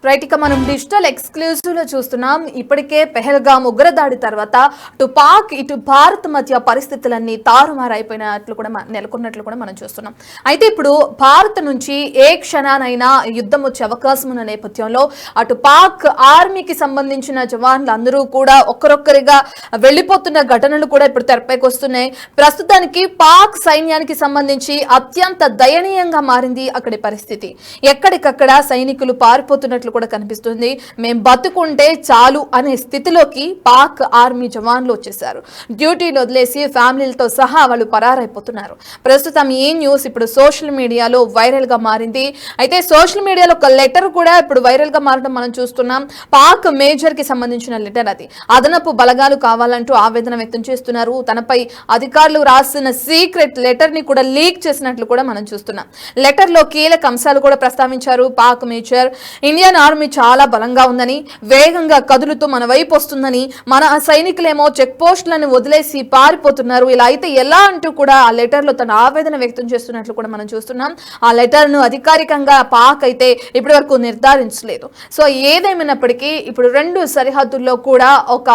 Right, ఇక మనం digital exclusive లో చూస్తున్నాం. ఇప్పటికే పెహల్గామ్ ఉగ్రదాడి తర్వాత అటు పాక్ ఇటు భారత్ మధ్య పరిస్థితులన్నీ తారుమారైపోయినట్లు కూడా నెలకొన్నట్లు కూడా మనం చూస్తున్నాం. అయితే ఇప్పుడు భారత్ నుంచి ఏ క్షణానైనా యుద్ధం వచ్చే అవకాశం ఉన్న నేపథ్యంలో అటు పాక్ ఆర్మీకి సంబంధించిన జవాన్లు అందరూ కూడా ఒక్కరొక్కరిగా వెళ్లిపోతున్న ఘటనలు కూడా ఇప్పుడు తెరపైకి వస్తున్నాయి. ప్రస్తుతానికి పాక్ సైన్యానికి సంబంధించి అత్యంత దయనీయంగా మారింది అక్కడి పరిస్థితి. ఎక్కడికక్కడ సైనికులు పారిపోతున్నట్లు కూడా కనిపిస్తుంది. మేము బతుకుంటే చాలు అనే స్థితిలోకి పాక్ ఆర్మీ జవాన్లు వచ్చేసారు. డ్యూటీలు వదిలేసి ఫ్యామిలీలతో సహా వాళ్ళు పరారైపోతున్నారు. ప్రస్తుతం ఈ న్యూస్ ఇప్పుడు సోషల్ మీడియాలో వైరల్ గా మారింది. అయితే సోషల్ మీడియాలో ఒక లెటర్ కూడా ఇప్పుడు వైరల్ గా మారడం మనం చూస్తున్నాం. పాక్ మేజర్ కి సంబంధించిన లెటర్ అది. అదనపు బలగాలు కావాలంటూ ఆవేదన వ్యక్తం చేస్తున్నారు. తనపై అధికారులు రాసిన సీక్రెట్ లెటర్ ని కూడా లీక్ చేసినట్లు కూడా మనం చూస్తున్నాం. లెటర్ లో కీలక అంశాలు కూడా ప్రస్తావించారు పాక్ మేజర్. ఇండియన్ ఆర్మీ చాలా బలంగా ఉందని, వేగంగా కదులుతూ మన వైపు వస్తుందని, మన సైనికులేమో చెక్ పోస్టులను వదిలేసి పారిపోతున్నారు. ఇలా అయితే ఎలా అంటూ కూడా ఆ లెటర్ లో తన ఆవేదన వ్యక్తం చేస్తున్నట్లు కూడా మనం చూస్తున్నాం. ఆ లెటర్ ను అధికారికంగా పాక్ అయితే ఇప్పటి వరకు నిర్ధారించలేదు. సో ఏదేమైనప్పటికీ ఇప్పుడు రెండు సరిహద్దుల్లో కూడా ఒక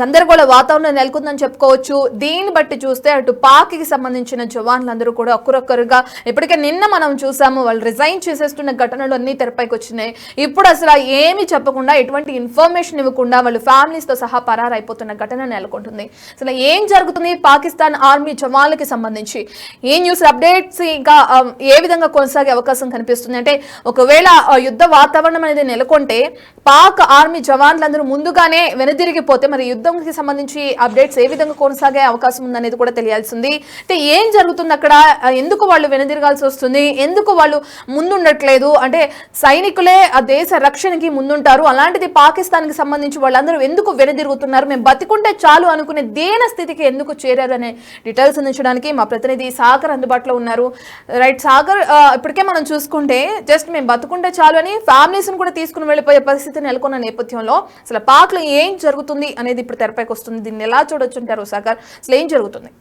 గందరగోళ వాతావరణం నెలకొందని చెప్పుకోవచ్చు. దీన్ని బట్టి చూస్తే అటు పాక్ కి సంబంధించిన జవాన్లందరూ కూడా ఒక్కరొక్కరుగా ఇప్పటికే నిన్న మనం చూసాము వాళ్ళు రిజైన్ చేసేస్తున్న ఘటనలు అన్ని తెరపైకి వచ్చినాయి. ఇప్పుడు అసలు ఏమి చెప్పకుండా ఎటువంటి ఇన్ఫర్మేషన్ ఇవ్వకుండా వాళ్ళు ఫ్యామిలీస్ తో సహా పరారైపోతున్న ఘటన నెలకొంటుంది. అసలు ఏం జరుగుతుంది పాకిస్తాన్ ఆర్మీ జవాన్లకి సంబంధించి ఈ న్యూస్ అప్డేట్స్ ఇంకా ఏ విధంగా కొనసాగే అవకాశం కనిపిస్తుంది అంటే, ఒకవేళ యుద్ధ వాతావరణం అనేది నెలకొంటే పాక్ ఆర్మీ జవాన్లందరూ ముందుగానే వెనుదిరిగిపోతే మరి యుద్ధంకి సంబంధించి అప్డేట్స్ ఏ విధంగా కొనసాగే అవకాశం ఉందనేది కూడా తెలియాల్సింది. అయితే ఏం జరుగుతుంది అక్కడ, ఎందుకు వాళ్ళు వెనుదిరగాల్సి వస్తుంది, ఎందుకు వాళ్ళు ముందుండట్లేదు అంటే సైనికులే ఆ దేశ రక్షణకి ముందుంటారు, అలాంటిది పాకిస్తాన్ కి సంబంధించి వాళ్ళందరూ ఎందుకు వెనుదిరుగుతున్నారు, మేము బతికుంటే చాలు అనుకునే దేన స్థితికి ఎందుకు చేరారు అనే డీటెయిల్స్ అందించడానికి మా ప్రతినిధి సాగర్ అందుబాటులో ఉన్నారు. రైట్ సాగర్, ఇప్పటికే మనం చూసుకుంటే జస్ట్ మేము బతుకుంటే చాలు అని ఫ్యామిలీస్ ను కూడా తీసుకుని వెళ్ళిపోయే పరిస్థితి నెలకొన్న నేపథ్యంలో అసలు పాక్ లో ఏం జరుగుతుంది అనేది ఇప్పుడు తెరపైకి వస్తుంది. దీన్ని ఎలా చూడొచ్చు అంటారు సాగర్, అసలు ఏం జరుగుతుంది?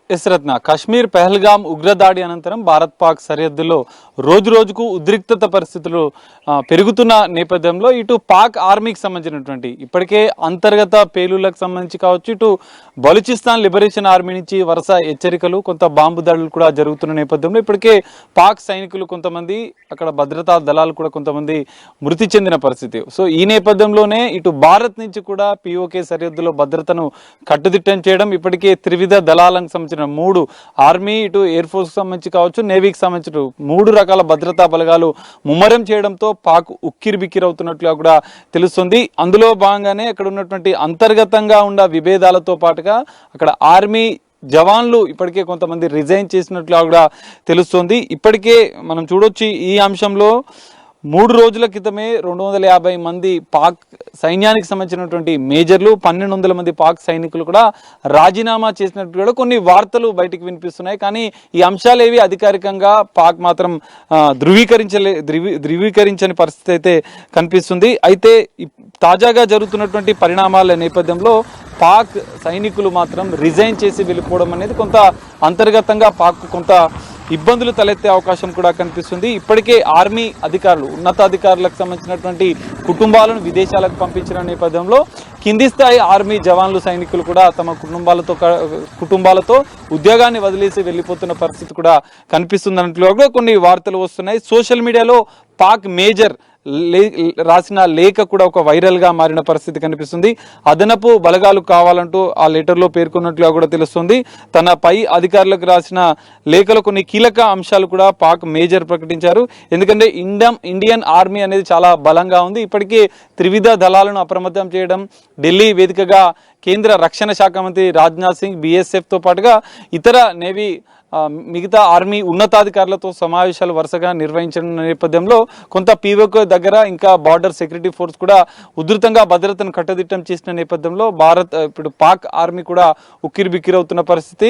ఎస్ రత్న, కశ్మీర్ పెహల్గామ్ ఉగ్రదాడి అనంతరం భారత్ పాక్ సరిహద్దులో రోజు రోజుకు ఉద్రిక్తత పరిస్థితులు పెరుగుతున్న నేపథ్యంలో ఇటు పాక్ ఆర్మీకి సంబంధించినటువంటి ఇప్పటికే అంతర్గత పేలుళ్లకు సంబంధించి కావచ్చు, ఇటు బలూచిస్తాన్ లిబరేషన్ ఆర్మీ నుంచి వరుస హెచ్చరికలు, కొంత బాంబు దాడులు కూడా జరుగుతున్న నేపథ్యంలో ఇప్పటికే పాక్ సైనికులు కొంతమంది, అక్కడ భద్రతా దళాలు కూడా కొంతమంది మృతి చెందిన పరిస్థితి. సో ఈ నేపథ్యంలోనే ఇటు భారత్ నుంచి కూడా పిఓకే సరిహద్దులో భద్రతను కట్టుదిట్టం చేయడం, ఇప్పటికే త్రివిధ దళాలకు సంబంధించిన 3 ఆర్మీ, ఇటు ఎయిర్ ఫోర్స్ కి సంబంధించి కావచ్చు, నేవీకి సంబంధించిన 3 రకాల భద్రతా బలగాలు ముమ్మరం చేయడంతో పాక్ ఉక్కిరి బిక్కిరి అవుతున్నట్లుగా కూడా తెలుస్తుంది. అందులో భాగంగానే అక్కడ ఉన్నటువంటి అంతర్గతంగా ఉన్న విభేదాలతో పాటుగా అక్కడ ఆర్మీ జవాన్లు ఇప్పటికే కొంతమంది రిజైన్ చేసినట్లుగా కూడా తెలుస్తుంది. ఇప్పటికే మనం చూడొచ్చు ఈ అంశంలో 3 రోజుల క్రితమే 250 మంది పాక్ సైన్యానికి సంబంధించినటువంటి మేజర్లు, 1200 మంది పాక్ సైనికులు కూడా రాజీనామా చేసినట్టు కూడా కొన్ని వార్తలు బయటికి వినిపిస్తున్నాయి. కానీ ఈ అంశాలు ఏవి అధికారికంగా పాక్ మాత్రం ధృవీకరించని పరిస్థితి అయితే కనిపిస్తుంది. అయితే తాజాగా జరుగుతున్నటువంటి పరిణామాల నేపథ్యంలో పాక్ సైనికులు మాత్రం రిజైన్ చేసి వెళ్ళిపోవడం అనేది కొంత అంతర్గతంగా పాక్ కొంత ఇబ్బందులు తలెత్తే అవకాశం కూడా కనిపిస్తుంది. ఇప్పటికే ఆర్మీ అధికారులు, ఉన్నతాధికారులకు సంబంధించినటువంటి కుటుంబాలను విదేశాలకు పంపించిన నేపథ్యంలో కింది స్థాయి ఆర్మీ జవాన్లు, సైనికులు కూడా తమ కుటుంబాలతో ఉద్యోగాన్ని వదిలేసి వెళ్ళిపోతున్న పరిస్థితి కూడా కనిపిస్తుందన్నట్లుగా కొన్ని వార్తలు వస్తున్నాయి. సోషల్ మీడియాలో పాక్ మేజర్ రాసిన లేఖ కూడా ఒక వైరల్ గా మారిన పరిస్థితి కనిపిస్తుంది. అదనపు బలగాలు కావాలంటూ ఆ లెటర్లో పేర్కొన్నట్లుగా కూడా తెలుస్తుంది. తన పై అధికారులకు రాసిన లేఖలో కొన్ని కీలక అంశాలు కూడా పాక్ మేజర్ ప్రకటించారు. ఎందుకంటే ఇండియన్ ఆర్మీ అనేది చాలా బలంగా ఉంది. ఇప్పటికే త్రివిధ దళాలను అప్రమత్తం చేయడం, ఢిల్లీ వేదికగా కేంద్ర రక్షణ శాఖ మంత్రి రాజ్నాథ్ సింగ్, BSF తో పాటుగా ఇతర నేవీ మిగతా ఆర్మీ ఉన్నతాధికారులతో సమావేశాలు వరుసగా నిర్వహించిన నేపథ్యంలో కొంత పీఓకే దగ్గర ఇంకా బార్డర్ సెక్యూరిటీ ఫోర్స్ కూడా ఉధృతంగా భద్రతను కట్టుదిట్టం చేసిన నేపథ్యంలో ఇప్పుడు పాక్ ఆర్మీ కూడా ఉక్కిరి బిక్కిరి అవుతున్న పరిస్థితి.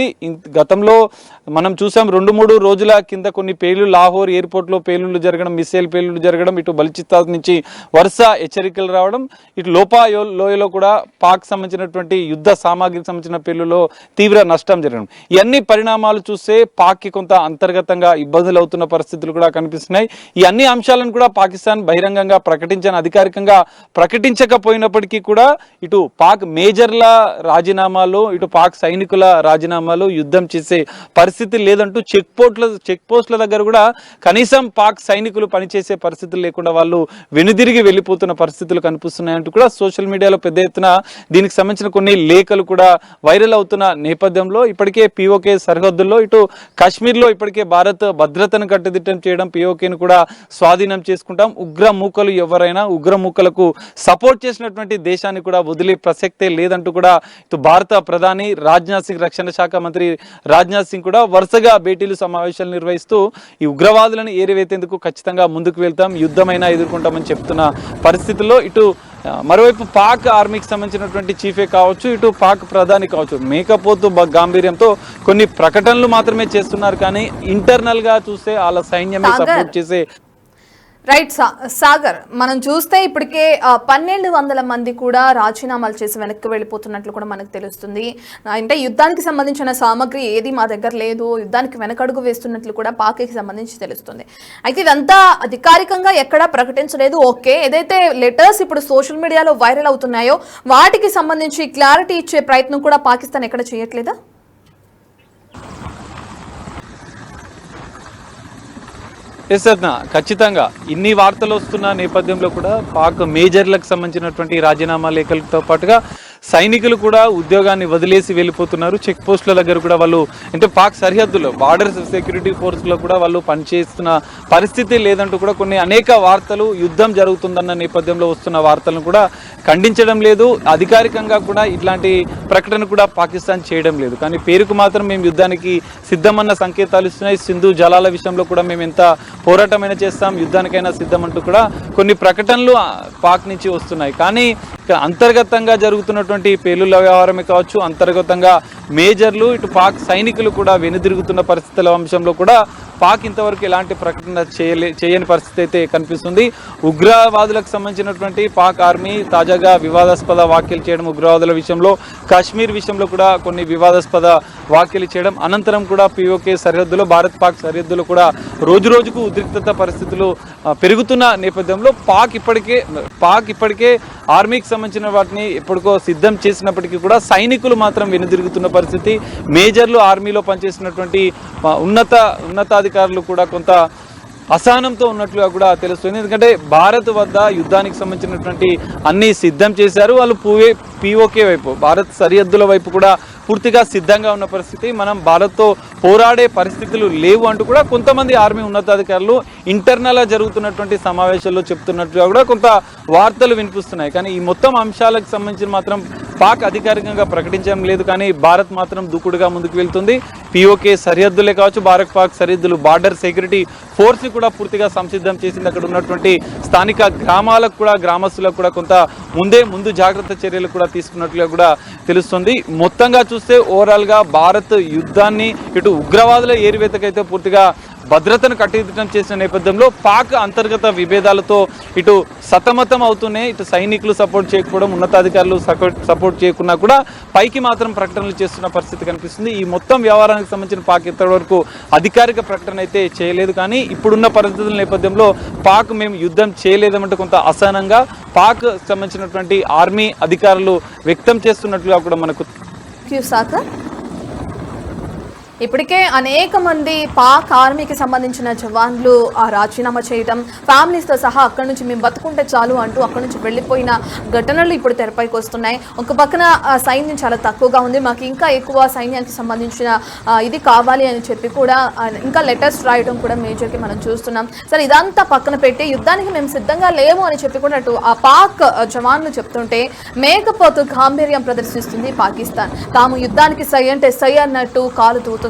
గతంలో మనం చూసాం 2-3 రోజుల కింద కొన్ని పేలుళ్లు, లాహోర్ ఎయిర్పోర్ట్ లో పేలుళ్లు జరగడం, మిసైల్ పేలుళ్లు జరగడం, ఇటు బలూచిస్తాన్ నుంచి వరుస హెచ్చరికలు రావడం, ఇటు లోయలో కూడా పాక్ సంబంధించినటువంటి యుద్ధ సామాగ్రికి సంబంధించిన పేలుళ్లలో తీవ్ర నష్టం జరగడం, ఇవన్నీ పరిణామాలు చూస్తే చూస్తే పాక్కి కొంత అంతర్గతంగా ఇబ్బందులు అవుతున్న పరిస్థితులు కూడా కనిపిస్తున్నాయి. ఈ అన్ని అంశాలను కూడా పాకిస్తాన్ బహిరంగంగా అధికారికంగా ప్రకటించకపోయినప్పటికీ కూడా ఇటు పాక్ మేజర్ల రాజీనామాలు, ఇటు పాక్ సైనికుల రాజీనామాలు, యుద్ధం చేసే పరిస్థితి లేదంటూ చెక్ పోస్టుల దగ్గర కూడా కనీసం పాక్ సైనికులు పనిచేసే పరిస్థితులు లేకుండా వాళ్ళు వెనుదిరిగి వెళ్ళిపోతున్న పరిస్థితులు కనిపిస్తున్నాయంటూ కూడా సోషల్ మీడియాలో పెద్ద ఎత్తున దీనికి సంబంధించిన కొన్ని లేఖలు కూడా వైరల్ అవుతున్న నేపథ్యంలో ఇప్పటికే పిఓకే సరిహద్దుల్లో ఇటు కాశ్మీర్లో ఇప్పటికే భారత్ భద్రతను కట్టుదిట్టం చేయడం, పిఓకేను కూడా స్వాధీనం చేసుకుంటాం, ఉగ్ర మూకలు ఎవరైనా ఉగ్ర మూకలకు సపోర్ట్ చేసినటువంటి దేశాన్ని కూడా వదిలే ప్రసక్తే లేదంటూ కూడా ఇటు భారత ప్రధాని రాజ్నాథ్ సింగ్, రక్షణ శాఖ మంత్రి రాజ్నాథ్ సింగ్ కూడా వరుసగా భేటీలు సమావేశాలు నిర్వహిస్తూ ఈ ఉగ్రవాదులను ఏరివేతేందుకు ఖచ్చితంగా ముందుకు వెళ్తాం, యుద్ధమైనా ఎదుర్కొంటామని చెప్తున్న పరిస్థితుల్లో ఇటు మరోవైపు పాక్ ఆర్మీకి సంబంధించినటువంటి చీఫే కావచ్చు, ఇటు పాక్ ప్రధాని కావచ్చు, మేకపోతు గాంభీర్యంతో కొన్ని ప్రకటనలు మాత్రమే చేస్తున్నారు. కానీ ఇంటర్నల్ గా చూస్తే వాళ్ళ సైన్యమే సపోర్ట్ చేసే రైట్ సాగర్, మనం చూస్తే ఇప్పటికే 1200 మంది కూడా రాజీనామాలు చేసి వెనక్కి వెళ్ళిపోతున్నట్లు కూడా మనకు తెలుస్తుంది. అంటే యుద్ధానికి సంబంధించిన సామగ్రి ఏది మా దగ్గర లేదు, యుద్ధానికి వెనకడుగు వేస్తున్నట్లు కూడా పాక్కి సంబంధించి తెలుస్తుంది. అయితే ఇదంతా అధికారికంగా ఎక్కడా ప్రకటించలేదు. ఓకే, ఏదైతే లెటర్స్ ఇప్పుడు సోషల్ మీడియాలో వైరల్ అవుతున్నాయో వాటికి సంబంధించి క్లారిటీ ఇచ్చే ప్రయత్నం కూడా పాకిస్తాన్ ఎక్కడ చేయట్లేదా? ఖచ్చితంగా ఇన్ని వార్తలు వస్తున్న నేపథ్యంలో కూడా పాక్ మేజర్లకు సంబంధించినటువంటి రాజీనామా లేఖలతో పాటుగా సైనికులు కూడా ఉద్యోగాన్ని వదిలేసి వెళ్ళిపోతున్నారు. చెక్ పోస్టుల దగ్గర కూడా వాళ్ళు అంటే పాక్ సరిహద్దులో బార్డర్ సెక్యూరిటీ ఫోర్స్లో కూడా వాళ్ళు పనిచేస్తున్న పరిస్థితి లేదంటూ కూడా కొన్ని అనేక వార్తలు యుద్ధం జరుగుతుందన్న నేపథ్యంలో వస్తున్న వార్తలను కూడా ఖండించడం లేదు. అధికారికంగా కూడా ఇట్లాంటి ప్రకటన కూడా పాకిస్తాన్ చేయడం లేదు. కానీ పేరుకు మాత్రం మేము యుద్ధానికి సిద్ధమన్న సంకేతాలు ఇస్తున్నాయి. సింధు జలాల విషయంలో కూడా మేము ఎంత పోరాటమైనా చేస్తాం, యుద్ధానికైనా సిద్ధం అంటూ కూడా కొన్ని ప్రకటనలు పాక్ నుంచి వస్తున్నాయి. కానీ అంతర్గతంగా జరుగుతున్నటువంటి పేలుళ్ల వ్యవహారమే కావచ్చు, అంతర్గతంగా మేజర్లు ఇటు పాక్ సైనికులు కూడా వెనుదిరుగుతున్న పరిస్థితుల అంశంలో కూడా పాక్ ఇంతవరకు ఎలాంటి ప్రకటన చేయని పరిస్థితి అయితే కనిపిస్తుంది. ఉగ్రవాదులకు సంబంధించినటువంటి పాక్ ఆర్మీ తాజాగా వివాదాస్పద వ్యాఖ్యలు చేయడం, ఉగ్రవాదుల విషయంలో కాశ్మీర్ విషయంలో కూడా కొన్ని వివాదాస్పద వ్యాఖ్యలు చేయడం, అనంతరం కూడా పిఓకే సరిహద్దులో భారత్ పాక్ సరిహద్దులో కూడా రోజు రోజుకు ఉద్రిక్తత పరిస్థితులు పెరుగుతున్న నేపథ్యంలో పాక్ ఇప్పటికే ఆర్మీకి సంబంధించిన వాటిని ఎప్పటికో సిద్ధం చేసినప్పటికీ కూడా సైనికులు మాత్రం వెనుదిరుగుతున్న పరిస్థితి. మేజర్లు ఆర్మీలో పనిచేసినటువంటి ఉన్నతాధికారులు కూడా కొంత అసహనంతో ఉన్నట్లుగా కూడా తెలుస్తుంది. ఎందుకంటే భారత్ వద్ద యుద్ధానికి సంబంధించినటువంటి అన్ని సిద్ధం చేశారు. వాళ్ళు పిఓకే వైపు భారత్ సరిహద్దుల వైపు కూడా పూర్తిగా సిద్ధంగా ఉన్న పరిస్థితి. మనం భారత్తో పోరాడే పరిస్థితులు లేవు అంటూ కూడా కొంతమంది ఆర్మీ ఉన్నతాధికారులు ఇంటర్నల్గా జరుగుతున్నటువంటి సమావేశాల్లో చెప్తున్నట్లుగా కూడా కొంత వార్తలు వినిపిస్తున్నాయి. కానీ ఈ మొత్తం అంశాలకు సంబంధించి మాత్రం పాక్ అధికారికంగా ప్రకటించడం లేదు. కానీ భారత్ మాత్రం దూకుడుగా ముందుకు వెళ్తుంది. పిఓకే సరిహద్దులే కావచ్చు, భారత్ పాక్ సరిహద్దులు బార్డర్ సెక్యూరిటీ ఫోర్స్ని కూడా పూర్తిగా సంసిద్ధం చేసింది. అక్కడ ఉన్నటువంటి స్థానిక గ్రామాలకు కూడా గ్రామస్తులకు కూడా కొంత ముందు జాగ్రత్త చర్యలు కూడా తీసుకున్నట్లుగా కూడా తెలుస్తుంది. మొత్తంగా చూస్తే ఓవరాల్గా భారత్ యుద్ధాన్ని ఇటు ఉగ్రవాదుల ఏరివేతకైతే పూర్తిగా భద్రతను కట్టుదిట్టం చేసిన నేపథ్యంలో పాక్ అంతర్గత విభేదాలతో ఇటు సతమతం అవుతూనే ఇటు సైనికులు సపోర్ట్ చేయకపోవడం, ఉన్నతాధికారులు సపోర్ట్ చేయకున్నా కూడా పైకి మాత్రం ప్రకటనలు చేస్తున్న పరిస్థితి కనిపిస్తుంది. ఈ మొత్తం వ్యవహారానికి సంబంధించిన పాక్ ఇంతవరకు అధికారిక ప్రకటన అయితే చేయలేదు. కానీ ఇప్పుడున్న పరిస్థితుల నేపథ్యంలో పాక్ మేము యుద్ధం చేయలేదంటే కొంత అసహనంగా పాక్ సంబంధించినటువంటి ఆర్మీ అధికారులు వ్యక్తం చేస్తున్నట్లుగా కూడా మనకు ఇప్పటికే అనేక మంది పాక్ ఆర్మీకి సంబంధించిన జవాన్లు రాజీనామా చేయడం, ఫ్యామిలీస్తో సహా అక్కడి నుంచి మేము బతుకుంటే చాలు అంటూ అక్కడి నుంచి వెళ్ళిపోయిన ఘటనలు ఇప్పుడు తెరపైకి వస్తున్నాయి. ఒక పక్కన సైన్యం చాలా తక్కువగా ఉంది, మాకు ఇంకా ఎక్కువ సైన్యానికి సంబంధించిన ఇది కావాలి అని చెప్పి కూడా ఇంకా లెటర్స్ రాయడం కూడా మేజర్కి మనం చూస్తున్నాం. సరే, ఇదంతా పక్కన పెట్టి యుద్ధానికి మేము సిద్ధంగా లేము అని చెప్పి కూడా అటు ఆ పాక్ జవాన్లు చెప్తుంటే మేకపోతు గాంభీర్యం ప్రదర్శిస్తుంది పాకిస్తాన్. తాము యుద్ధానికి సై అంటే సై అన్నట్టు కాలు తూతుంది,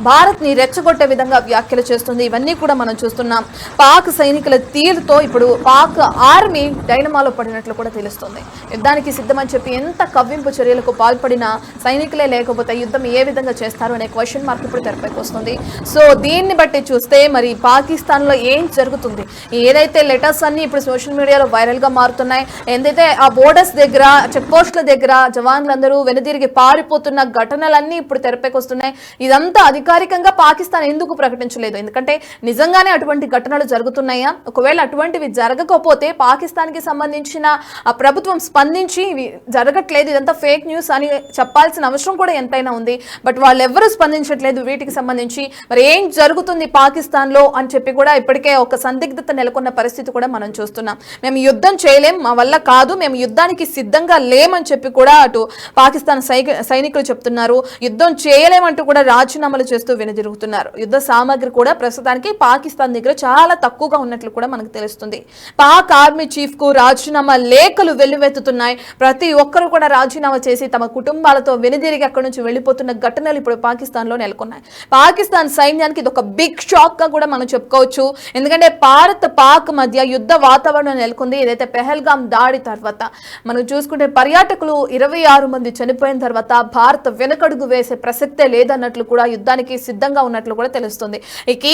భారత్ ని రెచ్చగొట్టే విధంగా వ్యాఖ్యలు చేస్తుంది. ఇవన్నీ కూడా మనం చూస్తున్నాం. పాక్ సైనికుల తీరుతో ఇప్పుడు పాక్ ఆర్మీ డైనమాలో పడినట్లు కూడా తెలుస్తుంది. యుద్ధానికి సిద్ధమని చెప్పి ఎంత కవ్వింపు చర్యలకు పాల్పడినా సైనికులే లేకపోతే యుద్ధం ఏ విధంగా చేస్తారు అనే క్వశ్చన్ మార్క్ ఇప్పుడు తెరపైకి వస్తుంది. సో దీన్ని బట్టి చూస్తే మరి పాకిస్తాన్ లో ఏం జరుగుతుంది, ఏదైతే లెటర్స్ అన్ని ఇప్పుడు సోషల్ మీడియాలో వైరల్ గా మారుతున్నాయి, ఏదైతే ఆ బోర్డర్స్ దగ్గర చెక్ పోస్టుల దగ్గర జవాన్లందరూ వెనుదిరిగి పారిపోతున్న ఘటనలన్నీ ఇప్పుడు తెరపైకి వస్తున్నాయి. ఇదంతా అధికారికంగా పాకిస్తాన్ ఎందుకు ప్రకటించలేదు? ఎందుకంటే నిజంగానే అటువంటి ఘటనలు జరుగుతున్నాయా? ఒకవేళ అటువంటివి జరగకపోతే పాకిస్తాన్కి సంబంధించిన ఆ ప్రభుత్వం స్పందించి ఇవి జరగట్లేదు, ఇదంతా ఫేక్ న్యూస్ అని చెప్పాల్సిన అవసరం కూడా ఎంతైనా ఉంది. బట్ వాళ్ళు ఎవరు స్పందించట్లేదు వీటికి సంబంధించి. మరి ఏం జరుగుతుంది పాకిస్తాన్లో అని చెప్పి కూడా ఇప్పటికే ఒక సందిగ్ధత నెలకొన్న పరిస్థితి కూడా మనం చూస్తున్నాం. మేము యుద్ధం చేయలేం, మా వల్ల కాదు, మేము యుద్ధానికి సిద్ధంగా లేమని చెప్పి కూడా అటు పాకిస్తాన్ సైనికులు చెప్తున్నారు. యుద్ధం చేయలేమంటూ కూడా రాజీనామాలు చేస్తూ వెనుదిరుగుతున్నారు. యుద్ధ సామాగ్రి కూడా ప్రస్తుతానికి పాకిస్తాన్ దగ్గర చాలా తక్కువగా ఉన్నట్లు కూడా మనకు తెలుస్తుంది. పాక్ ఆర్మీ చీఫ్ కు రాజీనామా లేఖలు వెల్లువెత్తుతున్నాయి. ప్రతి ఒక్కరు కూడా రాజీనామా చేసి తమ కుటుంబాలతో వెనుదిరిగి అక్కడి నుంచి వెళ్లిపోతున్న ఘటనలు ఇప్పుడు పాకిస్తాన్ లో నెలకొన్నాయి. పాకిస్తాన్ సైన్యానికి ఇది ఒక బిగ్ షాక్ గా కూడా మనం చెప్పుకోవచ్చు. ఎందుకంటే భారత్ పాక్ మధ్య యుద్ధ వాతావరణం నెలకొంది. ఏదైతే పెహల్గాం దాడి తర్వాత మనం చూసుకుంటే పర్యాటకులు 26 మంది చనిపోయిన తర్వాత భారత్ వెనకడుగు వేసే ప్రసక్తే లేదన్నట్లు కూడా యుద్ధానికి సిద్ధంగా ఉన్నట్లు కూడా తెలుస్తుంది.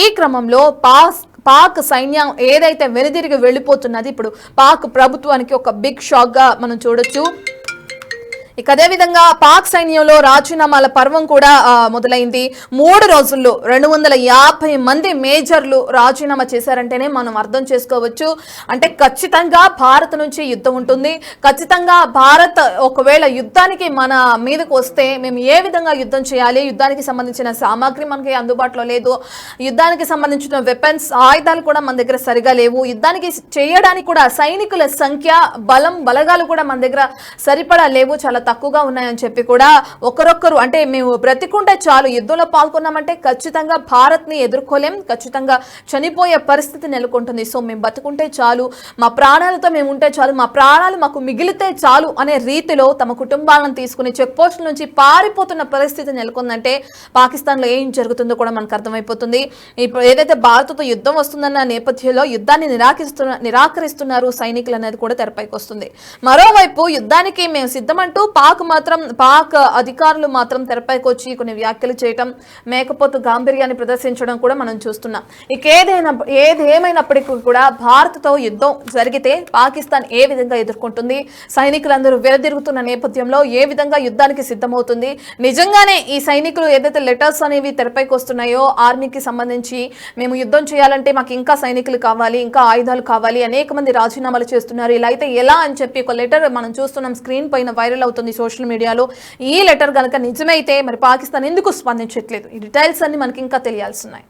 ఈ క్రమంలో పాక్ సైన్యం ఏదైతే వెనుదిరిగి వెళ్ళిపోతున్నది ఇప్పుడు పాక్ ప్రభుత్వానికి ఒక బిగ్ షాక్ గా మనం చూడొచ్చు. ఇక అదేవిధంగా పాక్ సైన్యంలో రాజీనామాల పర్వం కూడా మొదలైంది. 3 రోజుల్లో 250 మంది మేజర్లు రాజీనామా చేశారంటేనే మనం అర్థం చేసుకోవచ్చు. అంటే ఖచ్చితంగా భారత్ నుంచి యుద్ధం ఉంటుంది. ఖచ్చితంగా భారత్ ఒకవేళ యుద్ధానికి మన మీదకు వస్తే మేము ఏ విధంగా యుద్ధం చేయాలి, యుద్ధానికి సంబంధించిన సామాగ్రి మనకి అందుబాటులో లేదు, యుద్ధానికి సంబంధించిన వెపన్స్ ఆయుధాలు కూడా మన దగ్గర సరిగా లేవు, యుద్ధానికి చేయడానికి కూడా సైనికుల సంఖ్య బలగాలు కూడా మన దగ్గర సరిపడా లేవు, చాలా తక్కువగా ఉన్నాయని చెప్పి కూడా ఒకరొక్కరు అంటే మేము బ్రతికుంటే చాలు, యుద్ధంలో పాల్గొన్నామంటే ఖచ్చితంగా భారత్ ని ఎదుర్కోలేం, ఖచ్చితంగా చనిపోయే పరిస్థితి నెలకొంటుంది. సో మేము బతుకుంటే చాలు, మా ప్రాణాలతో మేము ఉంటే చాలు, మా ప్రాణాలు మాకు మిగిలితే చాలు అనే రీతిలో తమ కుటుంబాలను తీసుకుని చెక్ పోస్టుల నుంచి పారిపోతున్న పరిస్థితి నెలకొందంటే పాకిస్తాన్ లో ఏం జరుగుతుందో కూడా మనకు అర్థమైపోతుంది. ఇప్పుడు ఏదైతే భారత్తో యుద్ధం వస్తుందన్న నేపథ్యంలో యుద్ధాన్ని నిరాకరిస్తున్నారు సైనికులు అనేది కూడా తెరపైకి వస్తుంది. మరోవైపు యుద్ధానికి మేము సిద్ధమంటూ పాక్ అధికారులు మాత్రం తెరపైకి వచ్చి కొన్ని వ్యాఖ్యలు చేయటం, మేకపోతు గాంభీర్యాన్ని ప్రదర్శించడం కూడా మనం చూస్తున్నాం. ఇక ఏదేమైనప్పటికీ కూడా భారత్తో యుద్ధం జరిగితే పాకిస్తాన్ ఏ విధంగా ఎదుర్కొంటుంది, సైనికులందరూ వెనుదిరుగుతున్న నేపథ్యంలో ఏ విధంగా యుద్ధానికి సిద్ధమవుతుంది, నిజంగానే ఈ సైనికులు ఏదైతే లెటర్స్ అనేవి తెరపైకి వస్తున్నాయో ఆర్మీకి సంబంధించి మేము యుద్ధం చేయాలంటే మాకు ఇంకా సైనికులు కావాలి, ఇంకా ఆయుధాలు కావాలి, అనేక మంది రాజీనామాలు చేస్తున్నారు, ఇలా అయితే ఎలా అని చెప్పి ఒక లెటర్ మనం చూస్తున్నాం స్క్రీన్ పైన వైరల్ అవుతుంది సోషల్ మీడియాలో. ఈ లెటర్ కనుక నిజమైతే మరి పాకిస్తాన్ ఎందుకు స్పందించట్లేదు? ఈ డీటెయిల్స్ అన్ని మనకి ఇంకా తెలియాల్సి ఉన్నాయి.